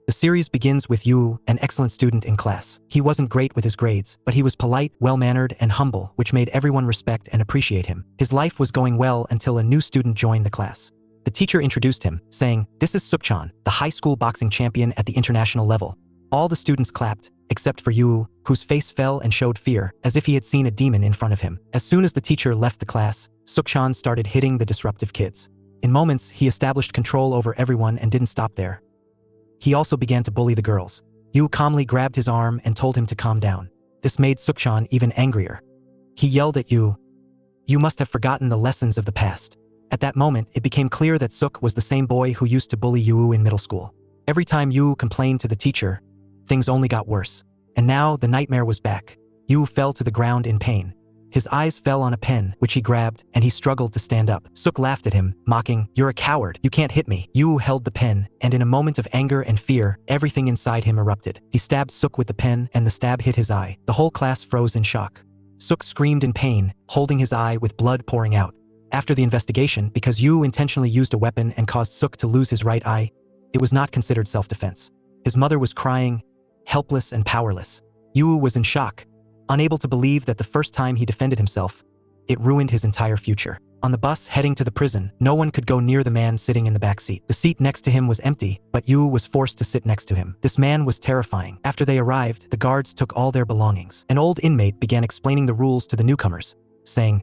The series begins with Yu, an excellent student in class. He wasn't great with his grades, but he was polite, well-mannered, and humble, which made everyone respect and appreciate him. His life was going well until a new student joined the class. The teacher introduced him, saying, "This is Sukchan, the high school boxing champion at the international level." All the students clapped, except for Yu, whose face fell and showed fear, as if he had seen a demon in front of him. As soon as the teacher left the class, Sukchan started hitting the disruptive kids. In moments, he established control over everyone and didn't stop there. He also began to bully the girls. Yu calmly grabbed his arm and told him to calm down. This made Sukchan even angrier. He yelled at Yu, "You must have forgotten the lessons of the past." At that moment, it became clear that Suk was the same boy who used to bully Yu in middle school. Every time Yu complained to the teacher, things only got worse. And now the nightmare was back. Yu fell to the ground in pain. His eyes fell on a pen, which he grabbed, and he struggled to stand up. Suk laughed at him, mocking, "You're a coward. You can't hit me." Yu held the pen, and in a moment of anger and fear, everything inside him erupted. He stabbed Suk with the pen, and the stab hit his eye. The whole class froze in shock. Suk screamed in pain, holding his eye with blood pouring out. After the investigation, because Yu intentionally used a weapon and caused Suk to lose his right eye, it was not considered self-defense. His mother was crying, helpless and powerless. Yu was in shock, unable to believe that the first time he defended himself, it ruined his entire future. On the bus heading to the prison, no one could go near the man sitting in the back seat. The seat next to him was empty, but Yu was forced to sit next to him. This man was terrifying. After they arrived, the guards took all their belongings. An old inmate began explaining the rules to the newcomers, saying,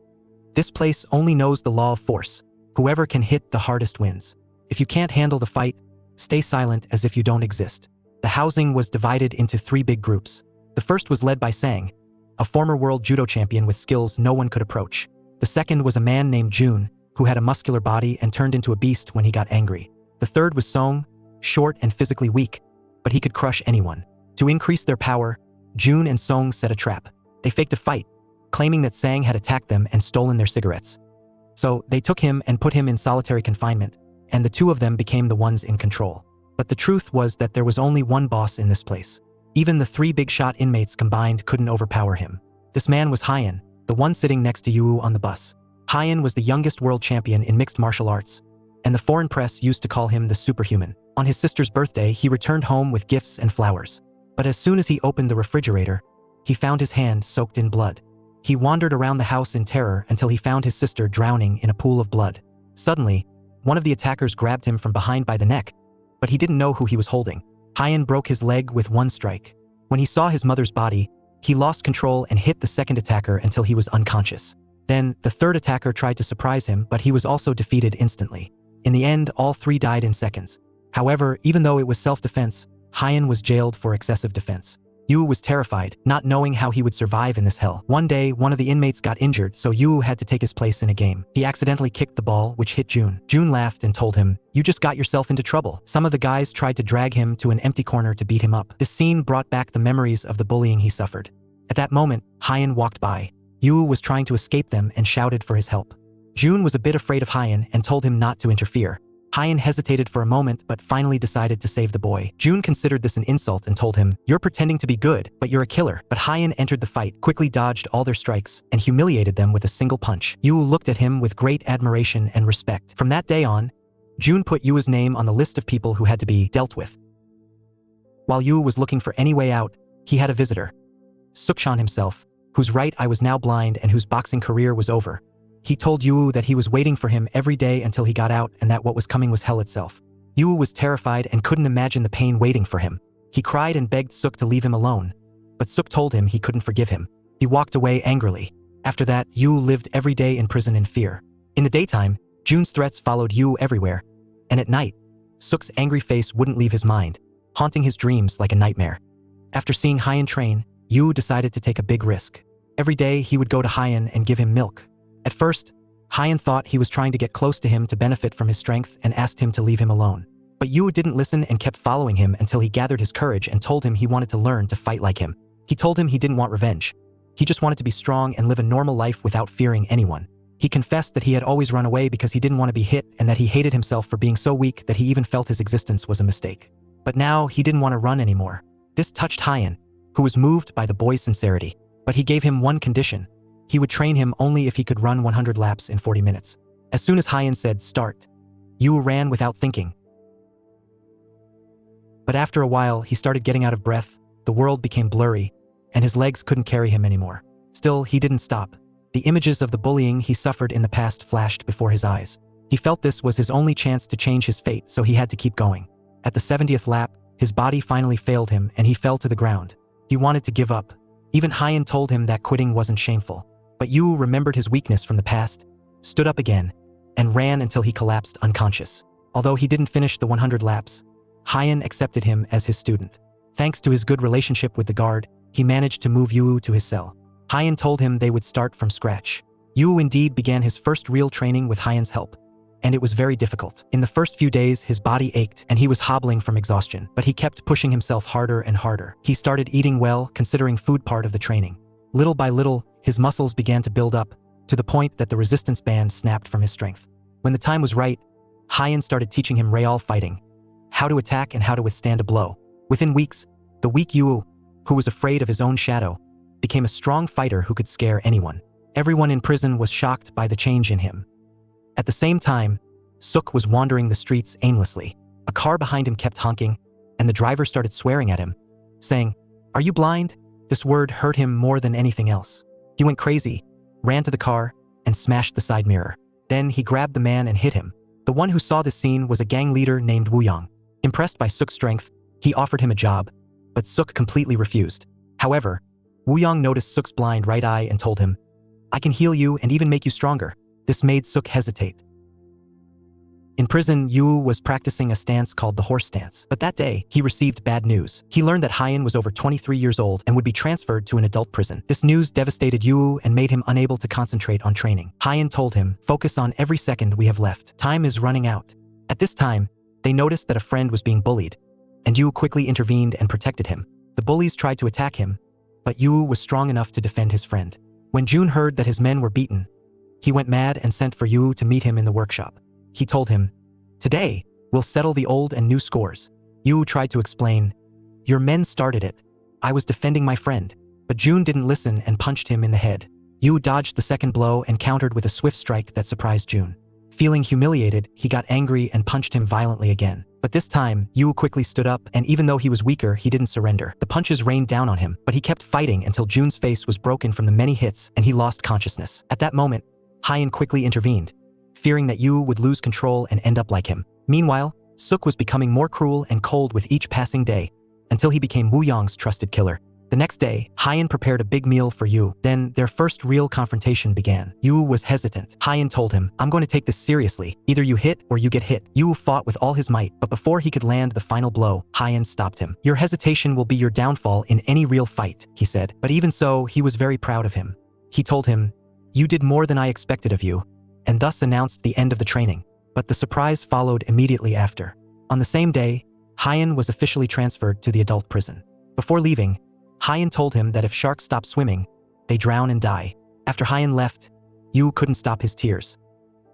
"This place only knows the law of force. Whoever can hit the hardest wins. If you can't handle the fight, stay silent as if you don't exist." The housing was divided into 3 big groups. The first was led by Sang, a former world judo champion with skills no one could approach. The second was a man named Jun, who had a muscular body and turned into a beast when he got angry. The third was Song, short and physically weak, but he could crush anyone. To increase their power, Jun and Song set a trap. They faked a fight, claiming that Sang had attacked them and stolen their cigarettes. So they took him and put him in solitary confinement, and the 2 of them became the ones in control. But the truth was that there was only one boss in this place. Even the 3 big shot inmates combined couldn't overpower him. This man was Hyan, the one sitting next to Yu on the bus. Hyan was the youngest world champion in mixed martial arts, and the foreign press used to call him the superhuman. On his sister's birthday, he returned home with gifts and flowers. But as soon as he opened the refrigerator, he found his hand soaked in blood. He wandered around the house in terror until he found his sister drowning in a pool of blood. Suddenly, one of the attackers grabbed him from behind by the neck, but he didn't know who he was holding. Hyan broke his leg with 1 strike. When he saw his mother's body, he lost control and hit the second attacker until he was unconscious. Then, the third attacker tried to surprise him, but he was also defeated instantly. In the end, all 3 died in seconds. However, even though it was self-defense, Hyan was jailed for excessive defense. Yu was terrified, not knowing how he would survive in this hell. One day, one of the inmates got injured, so Yu had to take his place in a game. He accidentally kicked the ball, which hit Jun. Jun laughed and told him, "You just got yourself into trouble." Some of the guys tried to drag him to an empty corner to beat him up. This scene brought back the memories of the bullying he suffered. At that moment, Hyan walked by. Yu was trying to escape them and shouted for his help. Jun was a bit afraid of Hyan and told him not to interfere. Hyan hesitated for a moment but finally decided to save the boy. Jun considered this an insult and told him, "You're pretending to be good, but you're a killer." But Hyan entered the fight, quickly dodged all their strikes, and humiliated them with a single punch. Yu looked at him with great admiration and respect. From that day on, Jun put Yu's name on the list of people who had to be dealt with. While Yu was looking for any way out, he had a visitor. Sukchan himself, whose right eye was now blind and whose boxing career was over. He told Yu that he was waiting for him every day until he got out and that what was coming was hell itself. Yu was terrified and couldn't imagine the pain waiting for him. He cried and begged Suk to leave him alone, but Suk told him he couldn't forgive him. He walked away angrily. After that, Yu lived every day in prison in fear. In the daytime, Jun's threats followed Yu everywhere, and at night, Suk's angry face wouldn't leave his mind, haunting his dreams like a nightmare. After seeing Hyan train, Yu decided to take a big risk. Every day, he would go to Hyan and give him milk. At first, Hyan thought he was trying to get close to him to benefit from his strength and asked him to leave him alone. But Yu didn't listen and kept following him until he gathered his courage and told him he wanted to learn to fight like him. He told him he didn't want revenge. He just wanted to be strong and live a normal life without fearing anyone. He confessed that he had always run away because he didn't want to be hit and that he hated himself for being so weak that he even felt his existence was a mistake. But now he didn't want to run anymore. This touched Hyan, who was moved by the boy's sincerity. But he gave him one condition. He would train him only if he could run 100 laps in 40 minutes. As soon as Hyan said, "Start," Yu ran without thinking. But But after a while, he started getting out of breath, the world became blurry, and his legs couldn't carry him anymore. Still, he didn't stop. The images of the bullying he suffered in the past flashed before his eyes. He felt this was his only chance to change his fate, so he had to keep going. At the 70th lap, his body finally failed him and he fell to the ground. He wanted to give up. Even Hyan told him that quitting wasn't shameful. But Yu remembered his weakness from the past, stood up again, and ran until he collapsed unconscious. Although he didn't finish the 100 laps, Hyan accepted him as his student. Thanks to his good relationship with the guard, he managed to move Yu to his cell. Hyan told him they would start from scratch. Yu indeed began his first real training with Hyan's help. And it was very difficult. In the first few days, his body ached and he was hobbling from exhaustion, but he kept pushing himself harder and harder. He started eating well, considering food part of the training. Little by little, his muscles began to build up, to the point that the resistance band snapped from his strength. When the time was right, Hyan started teaching him real fighting, how to attack and how to withstand a blow. Within weeks, the weak Yu, who was afraid of his own shadow, became a strong fighter who could scare anyone. Everyone in prison was shocked by the change in him. At the same time, Suk was wandering the streets aimlessly. A car behind him kept honking, and the driver started swearing at him, saying, "Are you blind?" This word hurt him more than anything else. He went crazy, ran to the car, and smashed the side mirror. Then he grabbed the man and hit him. The one who saw this scene was a gang leader named Wu Yang. Impressed by Suk's strength, he offered him a job, but Suk completely refused. However, Wu Yang noticed Suk's blind right eye and told him, "I can heal you and even make you stronger." This made Suk hesitate. In prison, Yu was practicing a stance called the horse stance. But that day, he received bad news. He learned that Hyan was over 23 years old and would be transferred to an adult prison. This news devastated Yu and made him unable to concentrate on training. Hyan told him, "Focus on every second we have left. Time is running out." At this time, they noticed that a friend was being bullied, and Yu quickly intervened and protected him. The bullies tried to attack him, but Yu was strong enough to defend his friend. When Jun heard that his men were beaten, he went mad and sent for Yu to meet him in the workshop. He told him, "Today, we'll settle the old and new scores." Yu tried to explain, "Your men started it. I was defending my friend." But Jun didn't listen and punched him in the head. Yu dodged the second blow and countered with a swift strike that surprised Jun. Feeling humiliated, he got angry and punched him violently again. But this time, Yu quickly stood up, and even though he was weaker, he didn't surrender. The punches rained down on him, but he kept fighting until Jun's face was broken from the many hits and he lost consciousness. At that moment, Hyan quickly intervened, fearing that Yu would lose control and end up like him. Meanwhile, Suk was becoming more cruel and cold with each passing day, until he became Wu Yang's trusted killer. The next day, Hyan prepared a big meal for Yu. Then, their first real confrontation began. Yu was hesitant. Hyan told him, "I'm going to take this seriously. Either you hit or you get hit." Yu fought with all his might, but before he could land the final blow, Hyan stopped him. "Your hesitation will be your downfall in any real fight," he said. But even so, he was very proud of him. He told him, "You did more than I expected of you," and thus announced the end of the training. But the surprise followed immediately after. On the same day, Hyan was officially transferred to the adult prison. Before leaving, Hyan told him that if sharks stop swimming, they drown and die. After Hyan left, Yu couldn't stop his tears.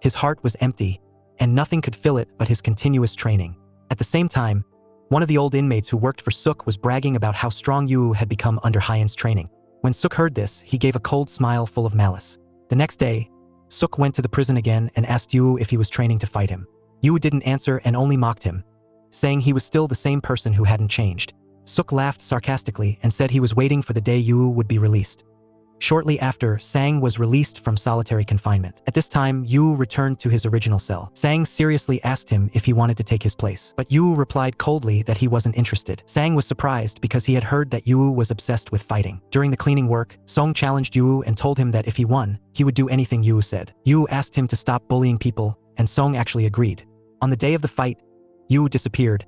His heart was empty, and nothing could fill it but his continuous training. At the same time, one of the old inmates who worked for Suk was bragging about how strong Yu had become under Hyan's training. When Suk heard this, he gave a cold smile full of malice. The next day, Suk went to the prison again and asked Yu if he was training to fight him. Yu didn't answer and only mocked him, saying he was still the same person who hadn't changed. Suk laughed sarcastically and said he was waiting for the day Yu would be released. Shortly after, Sang was released from solitary confinement. At this time, Yu returned to his original cell. Sang seriously asked him if he wanted to take his place, but Yu replied coldly that he wasn't interested. Sang was surprised because he had heard that Yu was obsessed with fighting. During the cleaning work, Song challenged Yu and told him that if he won, he would do anything Yu said. Yu asked him to stop bullying people, and Song actually agreed. On the day of the fight, Yu disappeared,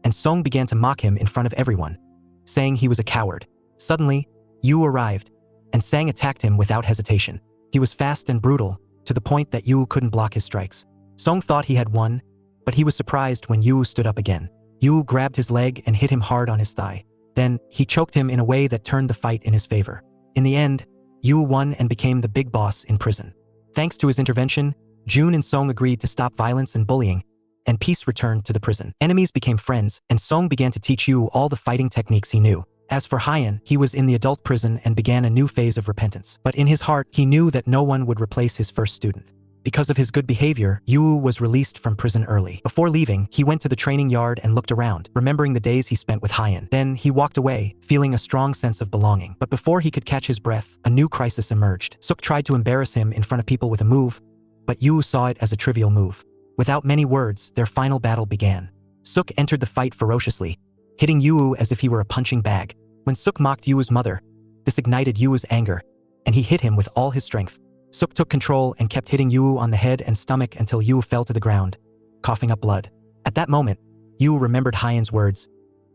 and Song began to mock him in front of everyone, saying he was a coward. Suddenly, Yu arrived, and Sang attacked him without hesitation. He was fast and brutal, to the point that Yu couldn't block his strikes. Song thought he had won, but he was surprised when Yu stood up again. Yu grabbed his leg and hit him hard on his thigh. Then, he choked him in a way that turned the fight in his favor. In the end, Yu won and became the big boss in prison. Thanks to his intervention, Jun and Song agreed to stop violence and bullying, and peace returned to the prison. Enemies became friends, and Song began to teach Yu all the fighting techniques he knew. As for Hyan, he was in the adult prison and began a new phase of repentance. But in his heart, he knew that no one would replace his first student. Because of his good behavior, Yu was released from prison early. Before leaving, he went to the training yard and looked around, remembering the days he spent with Hyan. Then he walked away, feeling a strong sense of belonging. But before he could catch his breath, a new crisis emerged. Suk tried to embarrass him in front of people with a move, but Yu saw it as a trivial move. Without many words, their final battle began. Suk entered the fight ferociously, hitting Yu as if he were a punching bag. When Suk mocked Yu's mother, this ignited Yu's anger, and he hit him with all his strength. Suk took control and kept hitting Yu on the head and stomach until Yu fell to the ground, coughing up blood. At that moment, Yu remembered Hyan's words,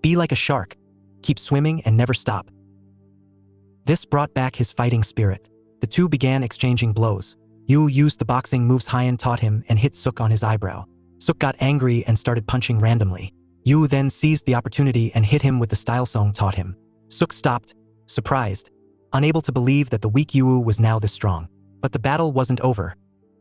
"Be like a shark, keep swimming and never stop." This brought back his fighting spirit. The two began exchanging blows. Yu used the boxing moves Hyan taught him and hit Suk on his eyebrow. Suk got angry and started punching randomly. Yu then seized the opportunity and hit him with the style Song taught him. Suk stopped, surprised, unable to believe that the weak Yu was now this strong. But the battle wasn't over.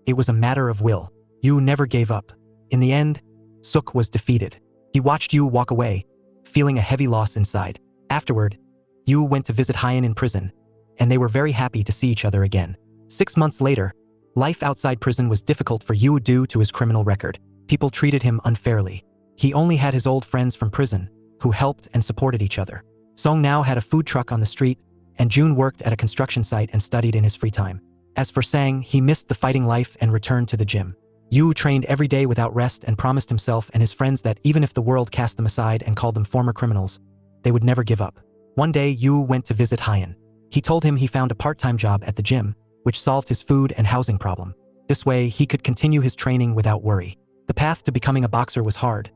It was a matter of will. Yu never gave up. In the end, Suk was defeated. He watched Yu walk away, feeling a heavy loss inside. Afterward, Yu went to visit Hyan in prison, and they were very happy to see each other again. 6 months later, life outside prison was difficult for Yu due to his criminal record. People treated him unfairly. He only had his old friends from prison, who helped and supported each other. Song now had a food truck on the street, and Jun worked at a construction site and studied in his free time. As for Sang, he missed the fighting life and returned to the gym. Yu trained every day without rest and promised himself and his friends that even if the world cast them aside and called them former criminals, they would never give up. One day, Yu went to visit Hyan. He told him he found a part-time job at the gym, which solved his food and housing problem. This way, he could continue his training without worry. The path to becoming a boxer was hard,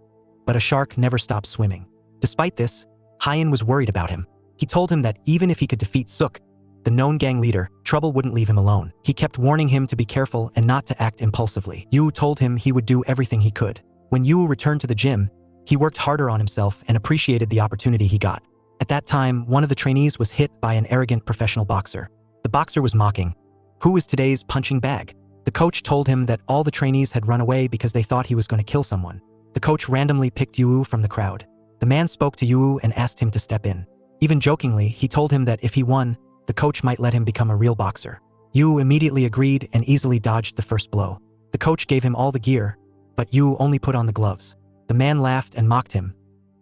but a shark never stops swimming. Despite this, Hyan was worried about him. He told him that even if he could defeat Suk, the known gang leader, trouble wouldn't leave him alone. He kept warning him to be careful and not to act impulsively. Yu told him he would do everything he could. When Yu returned to the gym, he worked harder on himself and appreciated the opportunity he got. At that time, one of the trainees was hit by an arrogant professional boxer. The boxer was mocking, "Who is today's punching bag?" The coach told him that all the trainees had run away because they thought he was going to kill someone. The coach randomly picked Yu from the crowd. The man spoke to Yu and asked him to step in. Even jokingly, he told him that if he won, the coach might let him become a real boxer. Yu immediately agreed and easily dodged the first blow. The coach gave him all the gear, but Yu only put on the gloves. The man laughed and mocked him,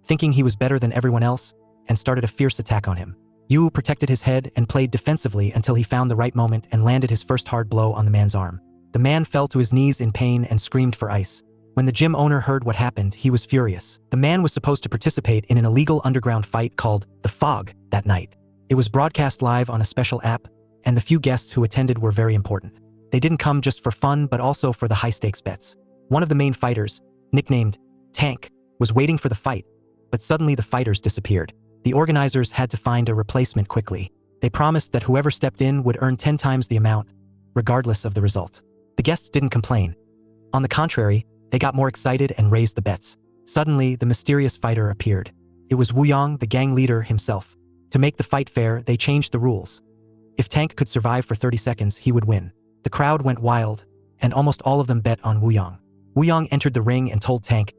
thinking he was better than everyone else, and started a fierce attack on him. Yu protected his head and played defensively until he found the right moment and landed his first hard blow on the man's arm. The man fell to his knees in pain and screamed for ice. When the gym owner heard what happened, he was furious. The man was supposed to participate in an illegal underground fight called The Fog that night. It was broadcast live on a special app, and the few guests who attended were very important. They didn't come just for fun, but also for the high-stakes bets. One of the main fighters, nicknamed Tank, was waiting for the fight, but suddenly the fighters disappeared. The organizers had to find a replacement quickly. They promised that whoever stepped in would earn 10 times the amount, regardless of the result. The guests didn't complain. On the contrary, they got more excited and raised the bets. Suddenly, the mysterious fighter appeared. It was Wu Yang, the gang leader himself. To make the fight fair, they changed the rules. If Tank could survive for 30 seconds, he would win. The crowd went wild, and almost all of them bet on Wu Yang. Wu Yang entered the ring and told Tank,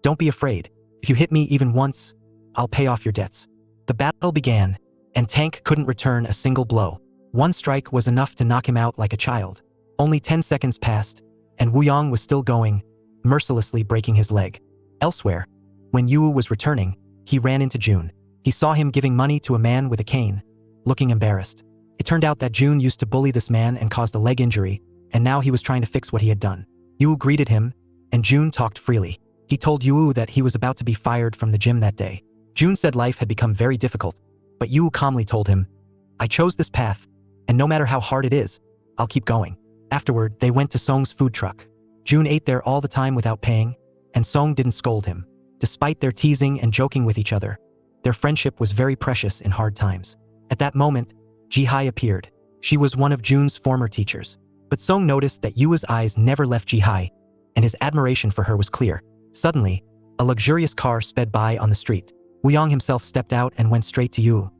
"Don't be afraid. If you hit me even once, I'll pay off your debts." The battle began, and Tank couldn't return a single blow. One strike was enough to knock him out like a child. Only 10 seconds passed, and Wu Yang was still going, mercilessly breaking his leg. Elsewhere, when Yu was returning, he ran into Jun. He saw him giving money to a man with a cane, looking embarrassed. It turned out that Jun used to bully this man and caused a leg injury, and now he was trying to fix what he had done. Yu greeted him, and Jun talked freely. He told Yu that he was about to be fired from the gym that day. Jun said life had become very difficult, but Yu calmly told him, "I chose this path, and no matter how hard it is, I'll keep going." Afterward, they went to Song's food truck. Jun ate there all the time without paying, and Song didn't scold him. Despite their teasing and joking with each other, their friendship was very precious in hard times. At that moment, Ji-hai appeared. She was one of Jun's former teachers. But Song noticed that Yu's eyes never left Ji-hai, and his admiration for her was clear. Suddenly, a luxurious car sped by on the street. Wu Yang himself stepped out and went straight to Yu.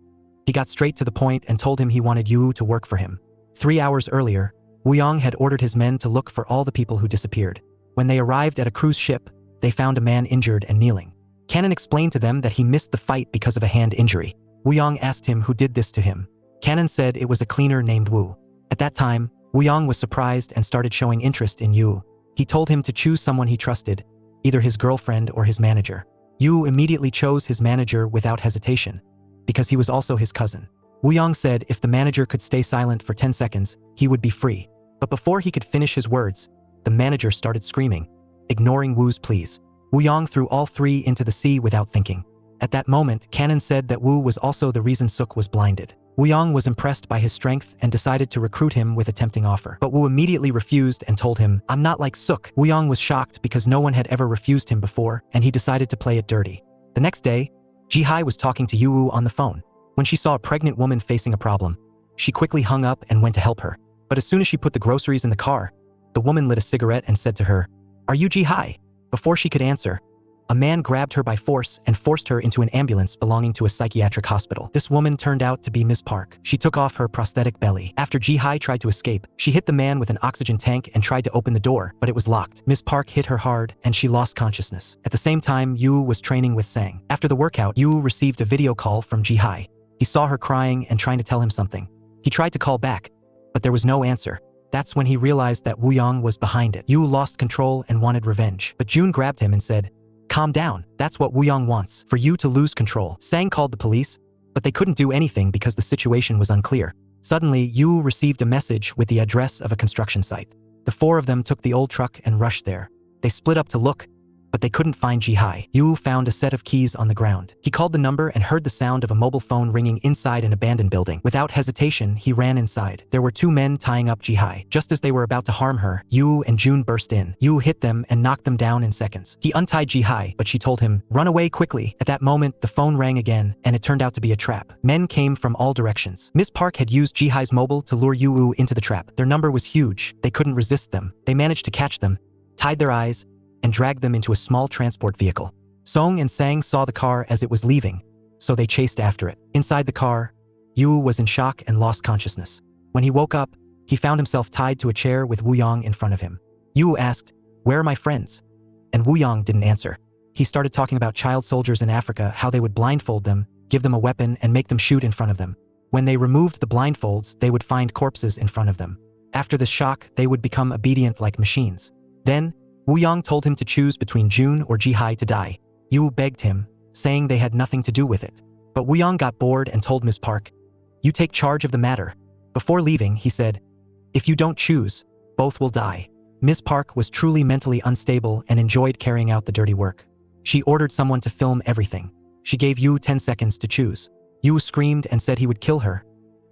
He got straight to the point and told him he wanted Yu to work for him. 3 hours earlier, Wu Yang had ordered his men to look for all the people who disappeared. When they arrived at a cruise ship, they found a man injured and kneeling. Cannon explained to them that he missed the fight because of a hand injury. Wu Yang asked him who did this to him. Cannon said it was a cleaner named Wu. At that time, Woo Young was surprised and started showing interest in Yu. He told him to choose someone he trusted, either his girlfriend or his manager. Yu immediately chose his manager without hesitation, because he was also his cousin. Woo Young said if the manager could stay silent for 10 seconds, he would be free. But before he could finish his words, the manager started screaming, ignoring Woo's pleas. Woo Young threw all three into the sea without thinking. At that moment, Cannon said that Woo was also the reason Suk was blinded. Woo Young was impressed by his strength and decided to recruit him with a tempting offer. But Woo immediately refused and told him, "I'm not like Suk." Woo Young was shocked because no one had ever refused him before, and he decided to play it dirty. The next day, Ji-hai was talking to Yu-woo on the phone. When she saw a pregnant woman facing a problem, she quickly hung up and went to help her. But as soon as she put the groceries in the car, the woman lit a cigarette and said to her, "Are you Ji-hai?" Before she could answer, a man grabbed her by force and forced her into an ambulance belonging to a psychiatric hospital. This woman turned out to be Ms. Park. She took off her prosthetic belly. After Ji-hai tried to escape, she hit the man with an oxygen tank and tried to open the door, but it was locked. Ms. Park hit her hard, and she lost consciousness. At the same time, Yu was training with Sang. After the workout, Yu received a video call from Ji-hai. He saw her crying and trying to tell him something. He tried to call back, but there was no answer. That's when he realized that Woo Young was behind it. Yu lost control and wanted revenge. But June grabbed him and said, "Calm down, that's what Woo Young wants, for you to lose control." Sang called the police, but they couldn't do anything because the situation was unclear. Suddenly, Yu received a message with the address of a construction site. The four of them took the old truck and rushed there. They split up to look, but they couldn't find Ji-hai. Yu found a set of keys on the ground. He called the number and heard the sound of a mobile phone ringing inside an abandoned building. Without hesitation, he ran inside. There were two men tying up Ji-hai. Just as they were about to harm her, Yu and June burst in. Yu hit them and knocked them down in seconds. He untied Ji-hai, but she told him, "Run away quickly." At that moment, the phone rang again, and it turned out to be a trap. Men came from all directions. Ms. Park had used Ji-hai's mobile to lure Yu into the trap. Their number was huge. They couldn't resist them. They managed to catch them, tied their eyes, and dragged them into a small transport vehicle. Song and Sang saw the car as it was leaving, so they chased after it. Inside the car, Yu was in shock and lost consciousness. When he woke up, he found himself tied to a chair with Woo Young in front of him. Yu asked, "Where are my friends?" And Woo Young didn't answer. He started talking about child soldiers in Africa, how they would blindfold them, give them a weapon, and make them shoot in front of them. When they removed the blindfolds, they would find corpses in front of them. After this shock, they would become obedient like machines. Then, Woo Young told him to choose between June or Ji-hai to die. Yu begged him, saying they had nothing to do with it. But Woo Young got bored and told Ms. Park, "You take charge of the matter." Before leaving, he said, "If you don't choose, both will die." Ms. Park was truly mentally unstable and enjoyed carrying out the dirty work. She ordered someone to film everything. She gave Yu 10 seconds to choose. Yu screamed and said he would kill her,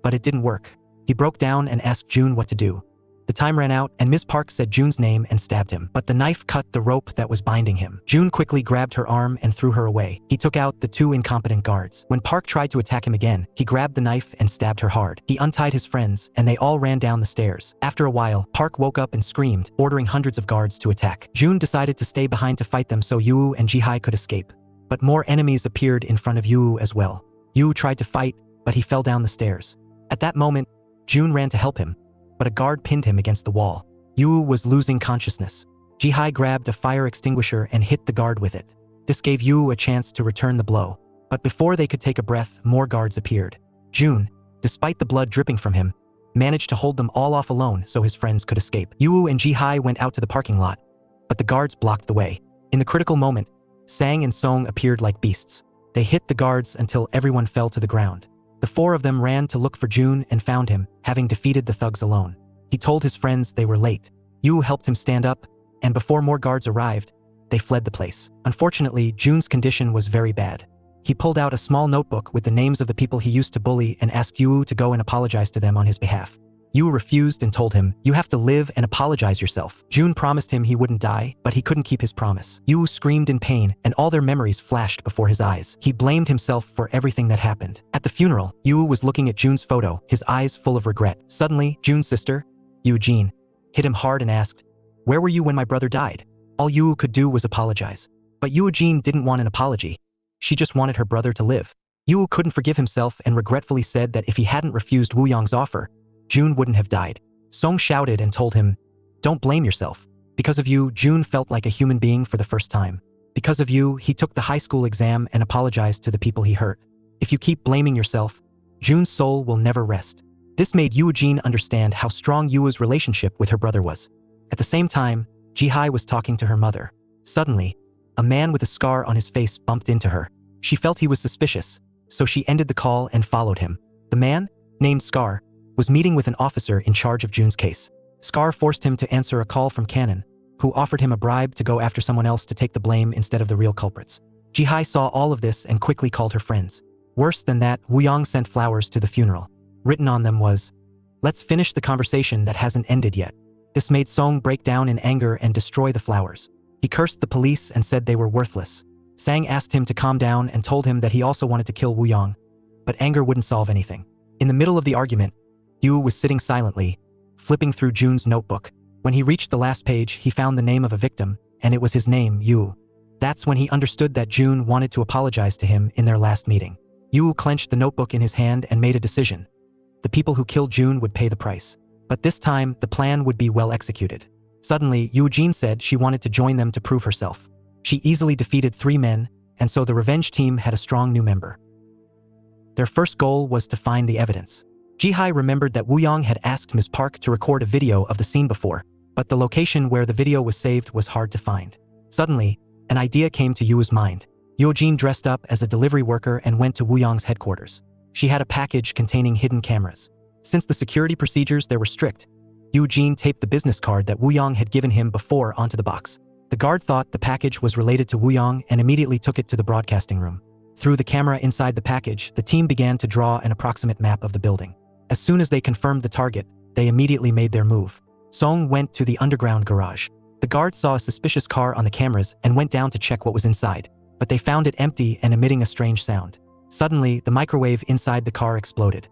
but it didn't work. He broke down and asked June what to do. The time ran out, and Ms. Park said June's name and stabbed him, but the knife cut the rope that was binding him. June quickly grabbed her arm and threw her away. He took out the two incompetent guards. When Park tried to attack him again, he grabbed the knife and stabbed her hard. He untied his friends, and they all ran down the stairs. After a while, Park woke up and screamed, ordering hundreds of guards to attack. June decided to stay behind to fight them so Yu and Ji-hai could escape. But more enemies appeared in front of Yu as well. Yu tried to fight, but he fell down the stairs. At that moment, June ran to help him, but a guard pinned him against the wall. Yu was losing consciousness. Ji-hai grabbed a fire extinguisher and hit the guard with it. This gave Yu a chance to return the blow. But before they could take a breath, more guards appeared. June, despite the blood dripping from him, managed to hold them all off alone so his friends could escape. Yu and Ji-hai went out to the parking lot, but the guards blocked the way. In the critical moment, Sang and Song appeared like beasts. They hit the guards until everyone fell to the ground. The four of them ran to look for June and found him, having defeated the thugs alone. He told his friends they were late. Yu helped him stand up, and before more guards arrived, they fled the place. Unfortunately, June's condition was very bad. He pulled out a small notebook with the names of the people he used to bully and asked Yu to go and apologize to them on his behalf. Yu refused and told him, "You have to live and apologize yourself." June promised him he wouldn't die, but he couldn't keep his promise. Yu screamed in pain, and all their memories flashed before his eyes. He blamed himself for everything that happened. At the funeral, Yu was looking at June's photo, his eyes full of regret. Suddenly, June's sister, Eugene, hit him hard and asked, "Where were you when my brother died?" All Yu could do was apologize. But Eugene didn't want an apology. She just wanted her brother to live. Yu couldn't forgive himself and regretfully said that if he hadn't refused Woo Young's offer, June wouldn't have died. Song shouted and told him, "Don't blame yourself. Because of you, June felt like a human being for the first time. Because of you, he took the high school exam and apologized to the people he hurt. If you keep blaming yourself, June's soul will never rest." This made Yu Jin understand how strong Yu's relationship with her brother was. At the same time, Ji-hai was talking to her mother. Suddenly, a man with a scar on his face bumped into her. She felt he was suspicious, so she ended the call and followed him. The man, named Scar, was meeting with an officer in charge of Jun's case. Scar forced him to answer a call from Cannon, who offered him a bribe to go after someone else to take the blame instead of the real culprits. Ji-hai saw all of this and quickly called her friends. Worse than that, Woo-young sent flowers to the funeral. Written on them was, "Let's finish the conversation that hasn't ended yet." This made Song break down in anger and destroy the flowers. He cursed the police and said they were worthless. Sang asked him to calm down and told him that he also wanted to kill Woo-young, but anger wouldn't solve anything. In the middle of the argument, Yu was sitting silently, flipping through Jun's notebook. When he reached the last page, he found the name of a victim, and it was his name, Yu. That's when he understood that Jun wanted to apologize to him in their last meeting. Yu clenched the notebook in his hand and made a decision. The people who killed Jun would pay the price. But this time, the plan would be well executed. Suddenly, Yu Jin said she wanted to join them to prove herself. She easily defeated 3 men, and so the revenge team had a strong new member. Their first goal was to find the evidence. Ji-hai remembered that Woo-young had asked Ms. Park to record a video of the scene before, but the location where the video was saved was hard to find. Suddenly, an idea came to Yu's mind. Yoo-jin dressed up as a delivery worker and went to Woo-young's headquarters. She had a package containing hidden cameras. Since the security procedures there were strict, Yoo-jin taped the business card that Woo-young had given him before onto the box. The guard thought the package was related to Woo-young and immediately took it to the broadcasting room. Through the camera inside the package, the team began to draw an approximate map of the building. As soon as they confirmed the target, they immediately made their move. Song went to the underground garage. The guard saw a suspicious car on the cameras and went down to check what was inside, but they found it empty and emitting a strange sound. Suddenly, the microwave inside the car exploded.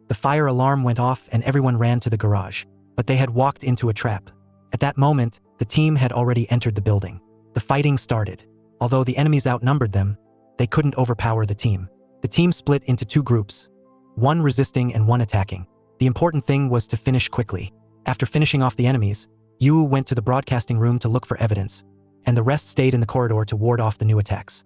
The fire alarm went off and everyone ran to the garage, but they had walked into a trap. At that moment, the team had already entered the building. The fighting started. Although the enemies outnumbered them, they couldn't overpower the team. The team split into 2 groups, one resisting and one attacking. The important thing was to finish quickly. After finishing off the enemies, Yu went to the broadcasting room to look for evidence, and the rest stayed in the corridor to ward off the new attacks.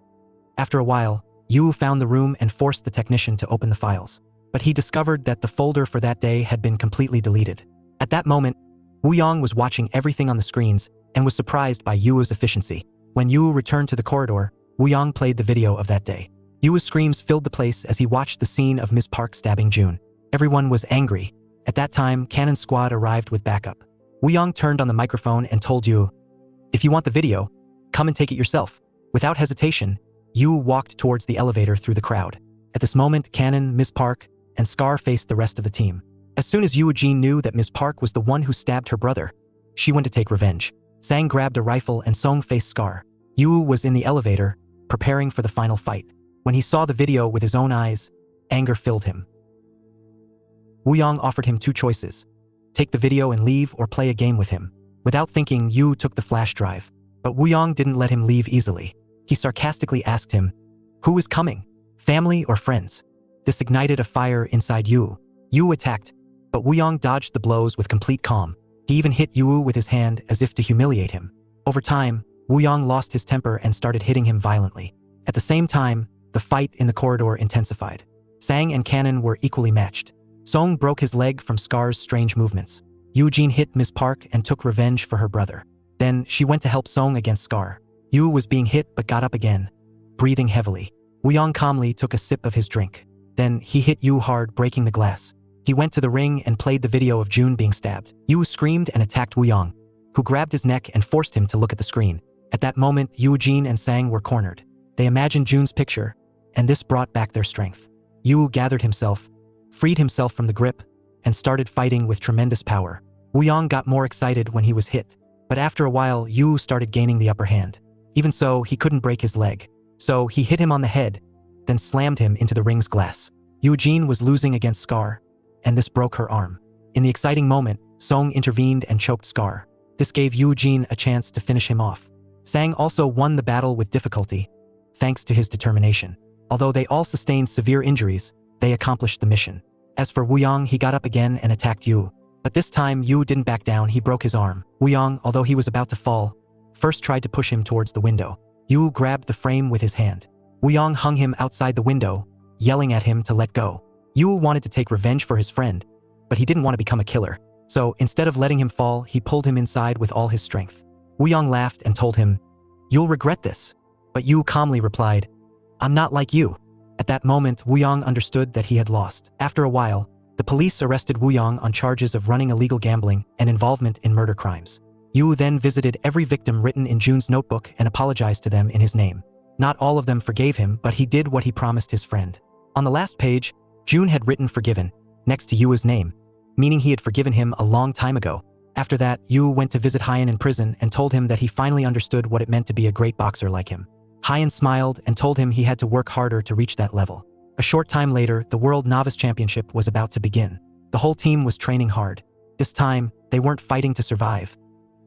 After a while, Yu found the room and forced the technician to open the files. But he discovered that the folder for that day had been completely deleted. At that moment, Woo-young was watching everything on the screens and was surprised by Yu's efficiency. When Yu returned to the corridor, Woo-young played the video of that day. Yu's screams filled the place as he watched the scene of Ms. Park stabbing Jun. Everyone was angry. At that time, Cannon Squad arrived with backup. Woo-young turned on the microphone and told Yu, "If you want the video, come and take it yourself." Without hesitation, Yu walked towards the elevator through the crowd. At this moment, Cannon, Ms. Park, and Scar faced the rest of the team. As soon as Yoo-jin knew that Ms. Park was the one who stabbed her brother, she went to take revenge. Sang grabbed a rifle and Song faced Scar. Yu was in the elevator, preparing for the final fight. When he saw the video with his own eyes, anger filled him. Woo-young offered him 2 choices: take the video and leave or play a game with him. Without thinking, Yu took the flash drive. But Woo-young didn't let him leave easily. He sarcastically asked him, "Who is coming? Family or friends?" This ignited a fire inside Yu. Yu attacked, but Woo-young dodged the blows with complete calm. He even hit Yu with his hand as if to humiliate him. Over time, Woo-young lost his temper and started hitting him violently. At the same time, the fight in the corridor intensified. Sang and Cannon were equally matched. Song broke his leg from Scar's strange movements. Yoo-jin hit Ms. Park and took revenge for her brother. Then, she went to help Song against Scar. Yu was being hit but got up again, breathing heavily. Woo-young calmly took a sip of his drink. Then, he hit Yu hard, breaking the glass. He went to the ring and played the video of Jun being stabbed. Yu screamed and attacked Woo-young, who grabbed his neck and forced him to look at the screen. At that moment, Yoo-jin and Sang were cornered. They imagined Jun's picture, and this brought back their strength. Yu gathered himself, freed himself from the grip, and started fighting with tremendous power. Woo-young got more excited when he was hit, but after a while, Yu started gaining the upper hand. Even so, he couldn't break his leg. So, he hit him on the head, then slammed him into the ring's glass. Yoo-jin was losing against Scar, and this broke her arm. In the exciting moment, Song intervened and choked Scar. This gave Yoo-jin a chance to finish him off. Sang also won the battle with difficulty, thanks to his determination. Although they all sustained severe injuries, they accomplished the mission. As for Woo-young, he got up again and attacked Yu. But this time, Yu didn't back down, he broke his arm. Woo-young, although he was about to fall, first tried to push him towards the window. Yu grabbed the frame with his hand. Woo-young hung him outside the window, yelling at him to let go. Yu wanted to take revenge for his friend, but he didn't want to become a killer. So instead of letting him fall, he pulled him inside with all his strength. Woo-young laughed and told him, "You'll regret this." But Yu calmly replied, "I'm not like you." At that moment, Woo-young understood that he had lost. After a while, the police arrested Woo-young on charges of running illegal gambling and involvement in murder crimes. Yu then visited every victim written in Jun's notebook and apologized to them in his name. Not all of them forgave him, but he did what he promised his friend. On the last page, Jun had written "forgiven" next to Yu's name, meaning he had forgiven him a long time ago. After that, Yu went to visit Hyan in prison and told him that he finally understood what it meant to be a great boxer like him. Hyan smiled and told him he had to work harder to reach that level. A short time later, the World Novice Championship was about to begin. The whole team was training hard. This time, they weren't fighting to survive.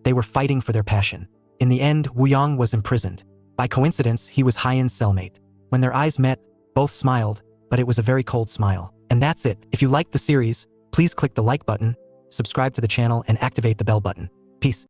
They were fighting for their passion. In the end, Woo-young was imprisoned. By coincidence, he was Hyan's cellmate. When their eyes met, both smiled, but it was a very cold smile. And that's it. If you liked the series, please click the like button, subscribe to the channel, and activate the bell button. Peace.